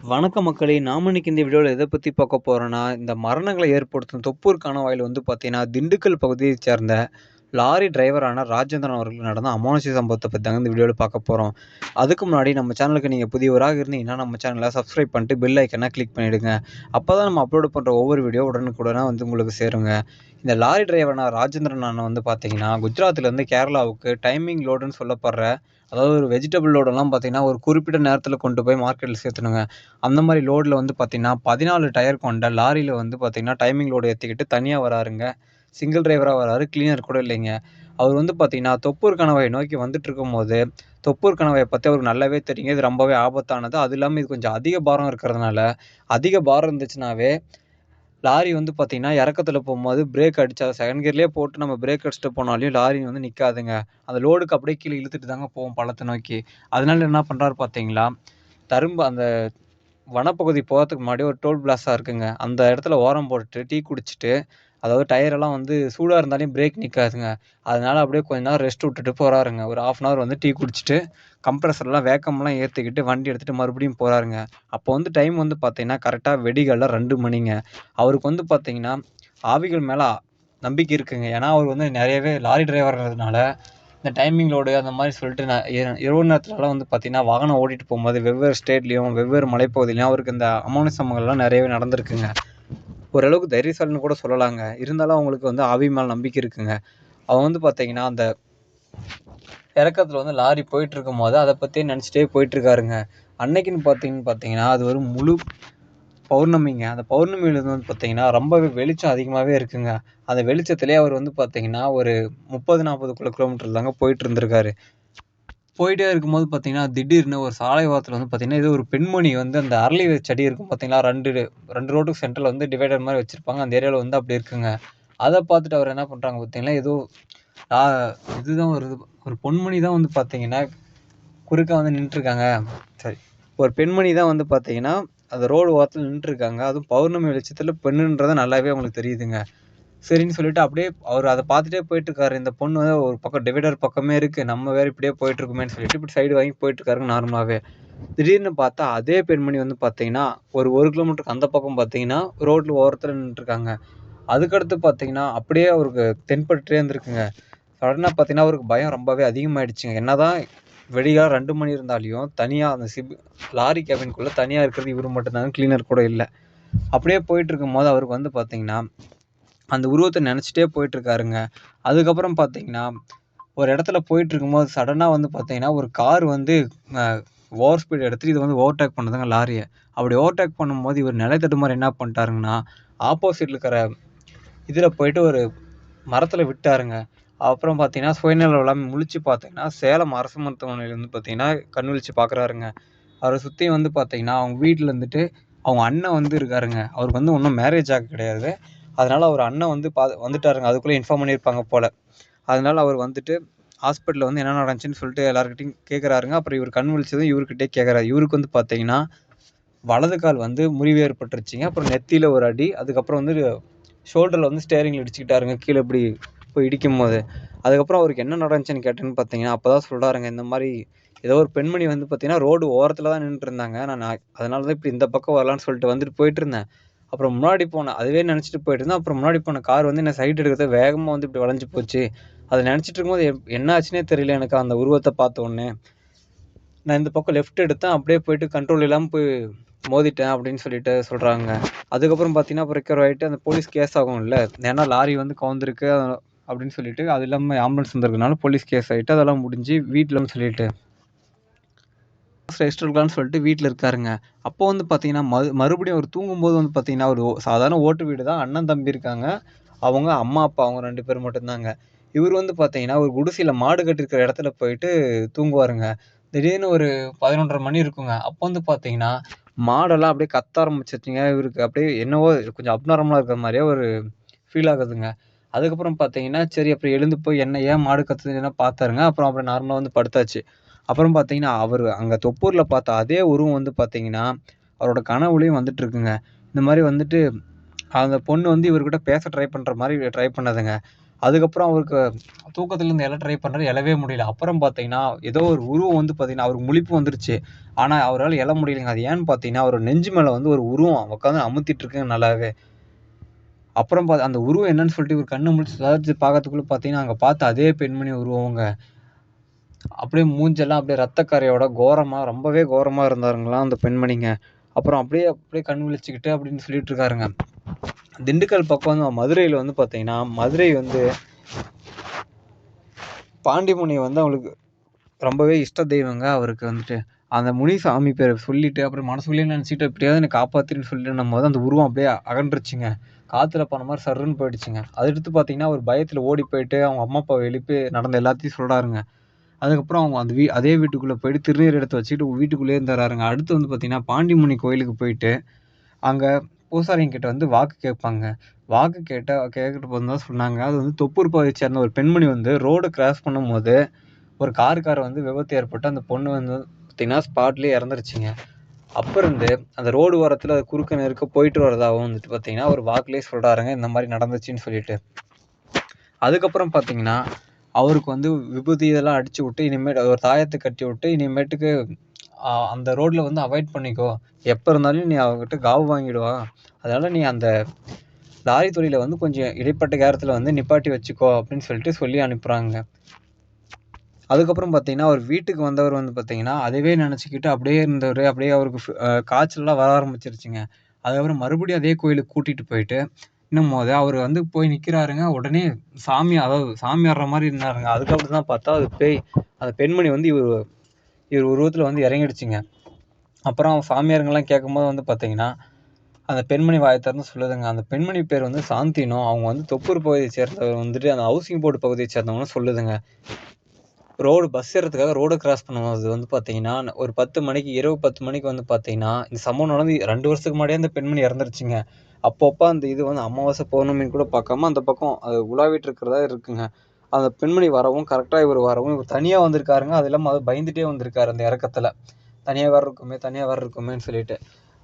வணக்கம் மக்களே! நாம இன்னைக்கு இந்த வீடியோல எத பத்தி பார்க்க போறோம்னா, இந்த மரணங்கள ஏற்படுத்தும் தொப்பூர் கணவாயில வந்து பார்த்தீங்கன்னா, திண்டுக்கல் பகுதியைச் சேர்ந்த லாரி டிரைவரான ராஜேந்திரன் அவர்களுக்கு நடந்த அமானுஷ்ய சம்பவத்த பத்தி தாங்க இந்த வீடியோல பார்க்க போறோம். அதுக்கு முன்னாடி நம்ம சேனலுக்கு நீங்க புதியவராக இருந்தீங்கன்னா, நம்ம சேனல சப்ஸ்கிரைப் பண்ணிட்டு பெல் ஐகான கிளிக் பண்ணிடுங்க. அப்பதான் நம்ம அப்லோட் பண்ற ஒவ்வொரு வீடியோ உடனுக்குடனே வந்து உங்களுக்கு சேருங்க. இந்த லாரி டிரைவரான ராஜேந்திரன் அண்ணன் வந்து பார்த்தீங்கன்னா, குஜராத்லேருந்து கேரளாவுக்கு டைமிங் லோடுன்னு சொல்லப்படுற அதாவது ஒரு வெஜிடபிள் லோடெல்லாம் பார்த்தீங்கன்னா, ஒரு குறிப்பிட்ட நேரத்தில கொண்டு போய் மார்க்கெட்ல சேர்த்தணுங்க. அந்த மாரி லோட்ல வந்து பார்த்தீங்கன்னா, 14 டயர் கொண்ட லாரில வந்து பார்த்தீங்கன்னா, டைமிங் லோடு ஏத்திக்கிட்டு தனியா வராருங்க. சிங்கிள் டிரைவரா வராரு. கிளீனர் கூட இல்லைங்க. அவர் வந்து பார்த்தீங்கன்னா, தொப்பூர் கணவாய நோக்கி வந்துட்டுருக்கும்போது, தொப்பூர் கணவாய பத்தி அவருக்கு நல்லாவே தெரியுங்க. இது ரொம்பவே ஆபத்தானது. அது இல்லாம இது கொஞ்சம் அதிக பாரம் இருக்கிறதுனால, அதிக பாரம் இருந்துச்சுனாவே, லாரி வந்து பார்த்தீங்கன்னா, இறக்கத்துல போம்போது பிரேக் அடிச்சா செகண்ட் கியர்லயே போட்டு நம்ம பிரேக் அடிச்சுட்டு போனாலும் லாரி வந்து நிக்காதுங்க. அந்த லோடுக்கு அப்படியே கீழ இழுத்துட்டு தாங்க போகும் பள்ளத்த நோக்கி. அதனால என்ன பண்றாரு பார்த்தீங்களா, அந்த வனப்பகுதி போறதுக்கு முன்னாடி ஒரு டோல் பிளாஸா இருக்குங்க. அந்த இடத்துல ஓரம் போட்டுட்டு, டீ குடிச்சிட்டு, அதாவது டயரெல்லாம் வந்து சூடா இருந்தாலும் பிரேக் நிக்காதுங்க. அதனால அப்படியே கொஞ்ச நேரம் ரெஸ்ட் விட்டுட்டு போறாருங்க. ஒரு 1/2 அன் ஹவர் வந்து டீ குடிச்சிட்டு, கம்ப்ரஸர்லாம் வேக்கம்லாம் ஏத்திக்கிட்டு வண்டி எடுத்துட்டு மறுபடியும் போறாருங்க. அப்போ வந்து டைம் வந்து பார்த்தீங்கன்னா, கரெக்ட்டா விடிகாலைல 2 மணிங்க. அவருக்கு வந்து பார்த்தீங்கன்னா, ஆவிகள் மேல நம்பிக்கை இருக்குங்க. ஏன்னா, அவர் வந்து நெறையவே லாரி டிரைவர்ன்றதுனால இந்த டைமிங் லோடு அந்த மாரி சொல்லிட்டு நான் இரவு நேரத்துலலாம் வந்து பார்த்தீங்கன்னா, வாகனம் ஓட்டிட்டு போம்போது வெவ்வேறு ஸ்டேட்லயும், வெவ்வேறு மலைப்பகுதியிலயும் அவருக்கு இந்த அமானுஷ சம்பவங்கள்லாம் நெறையவே நடந்திருக்குங்க. ஓரளவுக்கு தைரியசாலின்னு கூட சொல்லலாங்க. இருந்தாலும் அவங்களுக்கு வந்து ஆவி மேல நம்பிக்கை இருக்குங்க. அவங்க வந்து பார்த்தீங்கன்னா, அந்த இறக்கத்துல வந்து லாரி போயிட்டுருக்கும்போது, அத பத்தியே நெனச்சுட்டே போயிட்டுருக்காருங்க. அன்னைக்குன்னு பார்த்தீங்கன்னா, அது ஒரு முழு பௌர்ணமிங்க. அந்த பௌர்ணமியில வந்து பார்த்தீங்கன்னா, ரொம்பவே வெளிச்சம் அதிகமாவே இருக்குங்க. அந்த வெளிச்சத்திலேயே அவர் வந்து பார்த்தீங்கன்னா, ஒரு 30, 40 கிலோமீட்டர் தாங்க போயிட்டு இருந்திருக்காரு. போயிட்டே இருக்கும்போது பார்த்தீங்கன்னா, திடீர்னு ஒரு சாலை ஓரத்தில வந்து பார்த்தீங்கன்னா, ஏதோ ஒரு பெண்மணி வந்து அந்த அரளி செடி இருக்கும் பார்த்தீங்களா, 2 ரோட்டுக்கு சென்டர்ல வந்து டிவைடர் மாரி வச்சிருப்பாங்க. அந்த ஏரியால வந்து அப்படி இருக்குங்க. அத பார்த்துட்டு அவர் என்ன பண்றாங்க பார்த்தீங்கன்னா, ஏதோ ஆ இதுதான் ஒரு பொன்மணி தான் வந்து பார்த்தீங்கன்னா, குறுக்க வந்து நின்னுட்டுருக்காங்க. சரி. ஒரு பெண்மணி தான் வந்து பார்த்தீங்கன்னா, அந்த ரோடு ஓரத்தில நின்னுட்டுருக்காங்க. அதுவும் பௌர்ணமி வெளிச்சத்தில பெண்ணுன்றது நல்லாவே அவங்களுக்கு தெரியுதுங்க. சரின்னு சொல்லிட்டு அப்படியே அவரு அத பார்த்துட்டே போயிட்டுருக்காரு. இந்த பொண்ணு வந்து ஒரு பக்கம் டிவைடர் பக்கமே இருக்கு. நம்ம வேற இப்படியே போயிட்டுருக்கோமேன்னு சொல்லிட்டு, இப்படி சைடு வாங்கி போயிட்டுருக்காருங்க நார்மலாவே. திடீர்னு பார்த்தா, அதே பெண்மணி வந்து பார்த்தீங்கன்னா, ஒரு 1 கிலோமீட்டருக்கு அந்த பக்கம் பார்த்தீங்கன்னா, ரோட்ல ஓரத்துல நின்னுட்டுருக்காங்க. அதுக்கடுத்து பார்த்தீங்கன்னா, அப்படியே அவருக்கு தென்பட்டுட்டே இருந்திருக்குங்க. சடனா பார்த்தீங்கன்னா, அவருக்கு பயம் ரொம்பவே அதிகமாயிடுச்சுங்க. என்னதான் விடிகாலை 2 மணி இருந்தாலும், தனியா அந்த லாரி கேபின்குள்ள தனியா இருக்கிறது இவரு மட்டும் தாங்க. கிளீனர் கூட இல்ல. அப்படியே போயிட்டுருக்கும்போது அவருக்கு வந்து பார்த்தீங்கன்னா, அந்த உருவத்த நெனச்சுட்டே போயிட்டுருக்காருங்க. அதுக்கப்புறம் பார்த்தீங்கன்னா, ஒரு இடத்துல போயிட்டுருக்கும்போது சடனா வந்து பார்த்தீங்கன்னா, ஒரு கார் வந்து அ ஓவர் ஸ்பீட் எடுத்துட்டு இது வந்து ஓவர்டேக் பண்ணுதுங்க லாரிய. அப்படி ஓவர்டேக் பண்ணும்போது இவர் நிலை தடுமாறி என்ன பண்ணிட்டாருங்கன்னா, ஆப்போசிட்ல இருக்கிற இதுல போயிட்டு ஒரு மரத்துல விட்டாருங்க. அப்புறம் பார்த்தீங்கன்னா, சுயநலம் இல்லாம முழிச்சு பார்த்தீங்கன்னா, சேலம் அரசு மருத்துவமனையில வந்து பார்த்தீங்கன்னா, கண் விழிச்சு பார்க்குறாருங்க. அவர சுத்தி வந்து பார்த்தீங்கன்னா, அவங்க வீட்ல இருந்துட்டு அவங்க அண்ணன் வந்து இருக்காருங்க. அவருக்கு வந்து இன்னும் மேரேஜ் கிடையாது. அதனால அவர் அண்ணன் வந்து வந்துட்டாருங்க. அதுக்குள்ள இன்ஃபார்ம் பண்ணியிருப்பாங்க போல. அதனால அவர் வந்துட்டு ஹாஸ்பிட்டல்ல வந்து என்ன நடந்துச்சுன்னு சொல்லிட்டு எல்லார்கிட்டயும் கேட்குறாருங்க. அப்புறம் இவர் கண் விழிச்சதும் இவர்கிட்டயே கேட்குறாரு. இவருக்கு வந்து பார்த்தீங்கன்னா, வலது கால் வந்து முறிவு ஏற்பட்டுருச்சுங்க. அப்புறம் நெத்தியில ஒரு அடி. அதுக்கப்புறம் வந்து ஷோல்டர்ல வந்து ஸ்டேரிங்ல இடிச்சுக்கிட்டாருங்க. கீழ இப்படி போய் இடிக்கும்போது. அதுக்கப்புறம் அவருக்கு என்ன நடந்துச்சுன்னு கேட்டேன்னு பார்த்தீங்கன்னா, அப்பதான் சொல்றாருங்க. இந்த மாரி ஏதோ ஒரு பெண்மணி வந்து பார்த்தீங்கன்னா, ரோடு ஓரத்துல தான் நின்னுட்டுருந்தாங்க. நான் அதனால தான் இப்படி இந்த பக்கம் வரலான்னு சொல்லிட்டு வந்துட்டு போயிட்டுருந்தேன். அப்புறம் முன்னாடி போன அதுவே நெனச்சுட்டு போயிட்டுருந்தேன். அப்புறம் முன்னாடி போன கார் வந்து என்ன சைட் எடுக்கறத வேகமா வந்து இப்படி வளைஞ்சு போச்சு. அத நெனச்சுட்டு இருக்கும்போது என்ன ஆச்சுன்னே தெரியல எனக்கு அந்த உருவத்த பார்த்த உடனே. நான் இந்த பக்கம் லெஃப்ட் எடுத்தேன். அப்படியே போயிட்டு கண்ட்ரோல் இல்லாம போய் மோதிட்டேன் அப்படின்னு சொல்லிட்டு சொல்றாங்க. அதுக்கப்புறம் பார்த்தீங்கன்னா, அப்புறம் ரெக்கவர் ஆயிட்டு அந்த போலீஸ் கேஸ் ஆகும்ல. ஏன்னா லாரி வந்து கவுந்திருக்கு அப்படின்னு சொல்லிட்டு, அது இல்லாம ஆம்புலன்ஸ் வந்திருக்கனால போலீஸ் கேஸ் ஆயிட்டு அதெல்லாம் முடிஞ்சு வீட்லன்னு சொல்லிட்டு ரெஸ்ட் எடுக்கலான்னு சொல்லிட்டு வீட்ல இருக்காருங்க. அப்போ வந்து பார்த்தீங்கன்னா, மறுபடியும் அவர் தூங்கும்போது வந்து பார்த்தீங்கன்னா, ஒரு சாதாரண ஓட்டு வீடு தான். அண்ணன், தம்பி இருக்காங்க. அவங்க அம்மா, அப்பா அவங்க 2 பேர் மட்டும் தாங்க. இவரு வந்து பார்த்தீங்கன்னா, ஒரு குடிசையில மாடு கட்டியிருக்கிற இடத்துல போயிட்டு தூங்குவாருங்க. திடீர்னு ஒரு 11:30 மணி இருக்குங்க. அப்போ வந்து பார்த்தீங்கன்னா, மாடெல்லாம் அப்படியே கத்த ஆரம்பிச்சுருச்சுங்க. இவருக்கு அப்படியே என்னவோ கொஞ்சம் அப்நார்மலா இருக்கிற மாரியே ஒரு ஃபீல் ஆகுதுங்க. அதுக்கப்புறம் பார்த்தீங்கன்னா, சரி அப்புறம் எழுந்து போய் ஏன் மாடு கத்துதுன்னு பார்த்தாருங்க. அப்புறம் நார்மலா வந்து படுத்தாச்சு. அப்புறம் பார்த்தீங்கன்னா, அவரு அங்க தொப்பூர்ல பார்த்த அதே உருவம் வந்து பார்த்தீங்கன்னா, அவரோட கனவுலயும் வந்துட்டு இருக்குங்க. இந்த மாரி வந்துட்டு அந்த பொண்ணு வந்து இவர்கிட்ட பேச ட்ரை பண்ற மாரி ட்ரை பண்ணுதுங்க. அதுக்கப்புறம் அவருக்கு தூக்கத்துலேருந்து எழ ட்ரை பண்ணுறாரு, எழவே முடியல. அப்புறம் பார்த்தீங்கன்னா, ஏதோ ஒரு உருவம் வந்து பார்த்தீங்கன்னா, அவருக்கு முழிப்பு வந்துருச்சு. ஆனா அவரால எழ முடியலைங்க. அது ஏன்னு பார்த்தீங்கன்னா, அவரு நெஞ்சு மேல வந்து ஒரு உருவம் உட்காந்து அமுத்திட்டு இருக்குங்க நல்லாவே. அப்புறம் அந்த உருவம் என்னன்னு சொல்லிட்டு இவரு கண்ண முழிச்சு சுதாரிச்சு பார்க்கறதுக்குள்ள பார்த்தீங்கன்னா, அங்க பார்த்த அதே பெண்மணி உருவங்க. அப்படியே மூஞ்செல்லாம் அப்படியே ரத்தக்கரையோட கோரமா, ரொம்பவே கோரமா இருந்தாருங்களாம் அந்த பெண்மணிங்க. அப்புறம் அப்படியே அப்படியே கண் விழிச்சுக்கிட்டு அப்படின்னு சொல்லிட்டு இருக்காருங்க. திண்டுக்கல் பக்கம் வந்து மதுரையில வந்து பார்த்தீங்கன்னா, மதுரை வந்து பாண்டிமுனி வந்து அவங்களுக்கு ரொம்பவே இஷ்ட தெய்வங்க அவருக்கு வந்துட்டு. அந்த முனிசாமி பேர சொல்லிட்டு, அப்புறம் மனசுக்குள்ளேயே நெனச்சுட்டு, "எப்படியாவது என்னை காப்பாத்துன்னு" சொல்லிட்டுன்னும்போது, அந்த உருவம் அப்படியே அகன்றுச்சுங்க. காத்துல போன மாரி சர்ருன்னு போயிடுச்சுங்க. அடுத்து பார்த்தீங்கன்னா, ஒரு பயத்துல ஓடி போயிட்டு, அவங்க அம்மா, அப்பாவ எழுப்பி நடந்த எல்லாத்தையும் சொல்றாருங்க. அதுக்கப்புறம் அவங்க அந்த அதே வீட்டுக்குள்ள போயிட்டு திருநீர் எடுத்து வச்சுட்டு வீட்டுக்குள்ளேயே இருந்துறாருங்க. அடுத்து வந்து பார்த்தீங்கன்னா, பாண்டிமுனி கோயிலுக்கு போயிட்டு, அங்க பூசாரிங்க கிட்ட வந்து வாக்கு கேட்பாங்க. வாக்கு கேட்டுட்டு போது தான் சொன்னாங்க, அது வந்து தொப்பூர் பகுதியை சேர்ந்த ஒரு பெண்மணி வந்து ரோடு கிராஸ் பண்ணும்போது, ஒரு கார் வந்து விபத்து ஏற்பட்டு அந்த பொண்ணு வந்து பார்த்தீங்கன்னா, ஸ்பாட்லயே இறந்துருச்சுங்க. அப்ப இருந்து அந்த ரோடு ஓரத்துல அது குறுக்க நெருக்க போயிட்டு வரதாவும் வந்துட்டு பார்த்தீங்கன்னா, ஒரு வாக்குலயே சொல்றாருங்க, இந்த மாரி நடந்துச்சுன்னு சொல்லிட்டு. அதுக்கப்புறம் பார்த்தீங்கன்னா, அவருக்கு வந்து விபூதி இதெல்லாம் அடிச்சு விட்டு, இனிமேட்டு ஒரு தாயத்த கட்டி விட்டு, இனிமேட்டுக்கு அந்த ரோட்ல வந்து அவாய்ட் பண்ணிக்கோ. எப்ப இருந்தாலும் நீ அவகிட்ட காவு வாங்கிடுவா. அதனால நீ அந்த லாரி தொழில வந்து கொஞ்சம் இடைப்பட்ட நேரத்துல வந்து நிப்பாட்டி வச்சுக்கோ அப்படின்னு சொல்லிட்டு சொல்லி அனுப்புறாங்க. அதுக்கப்புறம் பார்த்தீங்கன்னா, அவர் வீட்டுக்கு வந்தவர் வந்து பார்த்தீங்கன்னா, அதுவே நெனச்சுக்கிட்டு அப்படியே இருந்தவரு. அப்படியே அவருக்கு காய்ச்சல்லாம் வர ஆரம்பிச்சுருச்சுங்க. அதுக்கப்புறம் மறுபடியும் அதே கோயிலுக்கு கூட்டிட்டு போயிட்டு, இன்னும்போது அவரு வந்து போய் நிக்கிறாருங்க. உடனே அதாவது சாமி ஆடுற மாரி நின்னாருங்க. அதுக்கப்புறம் தான் பார்த்தா அது பேய். அந்த பெண்மணி வந்து இவர் உருவத்துல வந்து இறங்கிடுச்சுங்க. அப்புறம் சாமியாருங்கலாம் கேட்கும்போது வந்து பார்த்தீங்கன்னா, அந்த பெண்மணி வாய திறந்து சொல்லுதுங்க. அந்த பெண்மணி பேர் வந்து சாந்தினோ. அவங்க வந்து தொப்பூர் பகுதியை சேர்ந்தவர் வந்துட்டு அந்த ஹவுசிங் போர்டு பகுதியை சேர்ந்தவங்கன்னு சொல்லுதுங்க. பஸ் ஏறுறதுக்காக ரோட கிராஸ் பண்ணும்போது வந்து பார்த்தீங்கன்னா, ஒரு 10 மணிக்கு இரவு 10 மணிக்கு வந்து பார்த்தீங்கன்னா, இந்த சம்பவம் நடந்து 2 வருஷத்துக்கு முன்னாடியே அந்த பெண்மணி இறந்துருச்சுங்க. அப்பப்ப அந்த இது வந்து அமாவாசை, பௌர்ணமின்னு கூட பார்க்காம அந்த பக்கம் அது உலாவிட்டு இருக்கிறதா இருக்குங்க. அந்த பெண்மணி வரவும், கரெக்ட்டா இவரு வரவும், இவரு தனியா வந்திருக்காருங்க. அது இல்லாம பயந்துட்டே வந்திருக்காரு அந்த இறக்கத்துல. தனியா வேற இருக்குமேன்னு சொல்லிட்டு.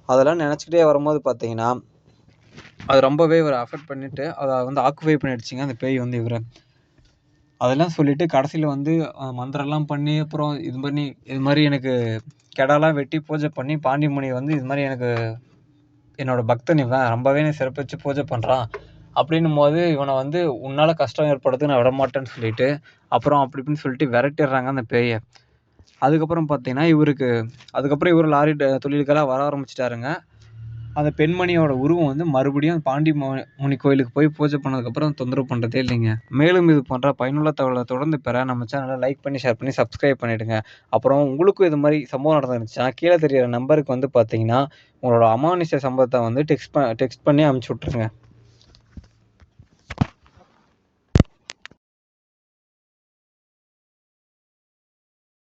அதெல்லாம் நெனச்சுக்கிட்டே வரும்போது பார்த்தீங்கன்னா, அது ரொம்பவே இவர அஃபெக்ட் பண்ணிட்டு, அத வந்து ஆக்குபை பண்ணிடுச்சுங்க அந்த பேய் வந்து இவர. அதெல்லாம் சொல்லிட்டு கடைசில வந்து மந்திரம்லாம் பண்ணி, அப்புறம் இது மாரி எனக்கு கெடாலாம் வெட்டி பூஜை பண்ணி, பாண்டிமுனி வந்து இது மாரி எனக்கு என்னோட பக்தன் இவன். ரொம்பவே என்னை சிறப்பிச்சு பூஜை பண்றான். அப்படின்னும்போது இவன வந்து உன்னால கஷ்டம் ஏற்படுத்த நான் விடமாட்டேன்னு சொல்லிட்டு, அப்புறம் அப்படி இப்படின்னு சொல்லிட்டு விரட்டிடுறாங்க அந்த பேய. அதுக்கப்புறம் இவரு லாரி தொழிலுக்கெல்லாம் வர ஆரம்பிச்சுட்டாருங்க. அந்த பெண்மணியோட உருவம் வந்து மறுபடியும் முனி கோயிலுக்கு போய் பூஜை பண்ணதுக்கப்புறம் தொந்தரவு பண்றதே இல்லைங்க. மேலும் இது போன்ற பயனுள்ள தகவல தொடர்ந்து பெற நம்ம சேனல லைக் பண்ணி, ஷேர் பண்ணி, சப்ஸ்கிரைப் பண்ணிடுங்க. அப்புறம் உங்களுக்கும் இது மாரி சம்பவம் நடந்துருந்துச்சுன்னா, கீழ தெரியிற நம்பருக்கு வந்து பார்த்தீங்கன்னா, உங்களோட அமானுஷ்ய சம்பவத்த வந்து டெக்ஸ்ட் பண்ணி அனுப்பிச்சு விட்டுருங்க.